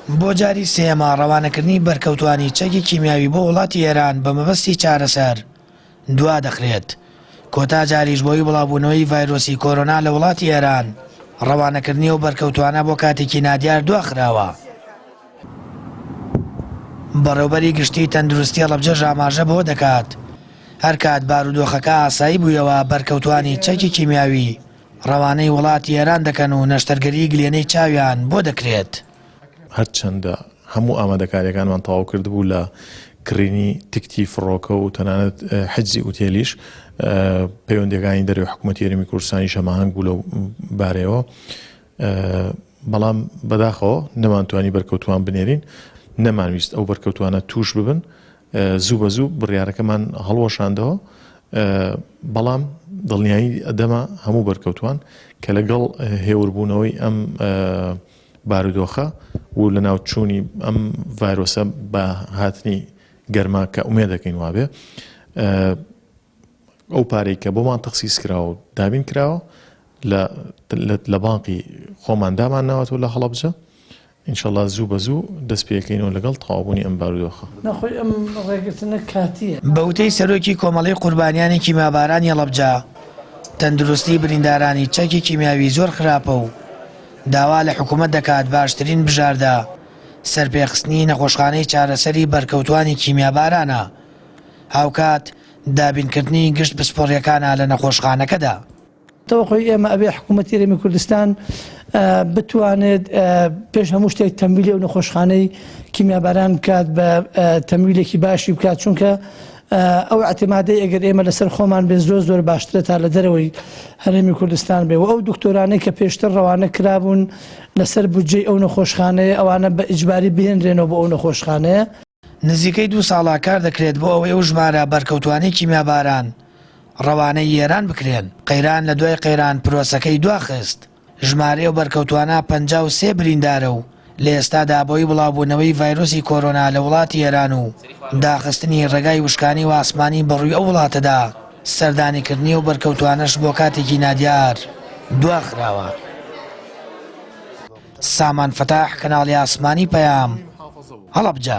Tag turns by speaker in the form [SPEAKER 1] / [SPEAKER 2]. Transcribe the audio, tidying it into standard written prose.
[SPEAKER 1] بۆ جاری سێما ڕەوانەکردنی بەرکەوتوانی چەکی کیمیاوی بۆ وڵاتی ئێران بە مەبەستی چارەسەر دوا دەخرێت. کۆتا جاریش بۆی بڵاوبوونەوەی ڤایرۆسی کۆرۆنا لە وڵاتی ئێران ڕەوانەکردنی و بەرکەوتوانە بۆ کاتێکی نادیار دواخراوە. بەڕێوەبەری گشتی تەندروستی هەڵەبجە ژاماژە بۆ دەکات هەر کات بارودۆخەکە ئاسایی بوویەوە بەرکەوتوانی چەکی کیمیاوی ڕەوانەی وڵاتی ئێران دەکەن و نەشتەرگەری گلێنەی چاویان بۆ دەکرێت.
[SPEAKER 2] هەرچەندە هەموو ئامادەکاریەکانمان تەواو کرد بوو لە کڕینی تکتی فڕۆکە و تەنانەت حجزی ئوتێلیش پەیوەندیەکانی دەرەوەی حکوومەتی هەرێمی کوردستانی شەماهەنگ بوو لەو بارەیەوە، بەڵام بەداخەوە نەمانتوانی بەرکەوتوان بنێرین، نەمانویست ئەو بەرکەوتوانە توش ببن. زوو بە زوو بڕیارەکەمان هەڵوەشاندەوە، بەڵام دڵنیایی ئەدەما هەموو بەرکەوتوان کە لەگەڵ هێوربوونەوەی ئەم بارودۆخە و لە ناوچوونی ئەم ڤایرۆسە بە هاتنی گەرما کە ئومێد دەکەین وابێ ئەو پارەی کە بۆمان تەخسیس کراوە و دابین کراوە لە بانقی خۆمان دامان ناوەتەوە لە هەڵەبجە، ئینشەڵڵا زوو بە زوو دەست پێکەینەوە لەگەڵ تەواوبوونی ئەم بارودۆخە.
[SPEAKER 1] بەوتەی سەرۆکی کۆمەڵی قوربانیانی کیمیابارانی هەڵەبجە، تەندروستی بریندارانی چەکی کیمیاوی زۆر خراپە و داوا لە حکوومەت دەکات باشترین بژاردە سەرپێخستنی نەخۆشخانەی چارەسەری بەرکەوتوانی کیمیابارانە، هاوکات دابینکردنی گشت پسپۆڕیەکانە لە نەخۆشخانەکەدا.
[SPEAKER 3] تەوەقعی ئێمە ئەبێ حکوومەتی هەرێمی کوردستان بتوانێت پێش هەموو شتێک تەمویلی و نەخۆشخانەی کیمیاباران بکات بە تەمویلێکی باشی بکات، چونکە ئەو اعتمادەی ئەگەر ئێمە لەسەر خۆمان بێ زۆر باشترە تا لە دەرەوەی هەرێمی کوردستان بێ و ئەو دکتۆرانەی کە پێشتر ڕەوانە کرابوون لەسەر بودجەی ئەو نەخۆشخانەیە ئەوانە بە ئیجباری بهێنرێنەوە بۆ ئەو نەخۆشخانەیە.
[SPEAKER 1] نزیکەی 2 ساڵا کار دەکرێت بۆ ئەوەی ئەو ژمارە بەرکەوتوانی کیمیاباران ڕەوانەی ئێران بکرێن. قەیران لە دوای قەیران پرۆسەکەی دواخست. ژمارەی و بەرکەوتوانە 53 بریندارە و لە ئێستادا بۆی بڵاوبوونەوەی ڤایرۆسی کۆرۆنا لە وڵاتی ئێران و داخستنی ڕێگای وشکانی و ئاسمانی بەڕووی ئەو وڵاتەدا سەردانیکردنی و بەرکەوتوانەش بۆ کاتێکی نادیار دواخراوە. سامان فتاح، کەناڵی ئاسمانی پەیام، هەڵەبجە.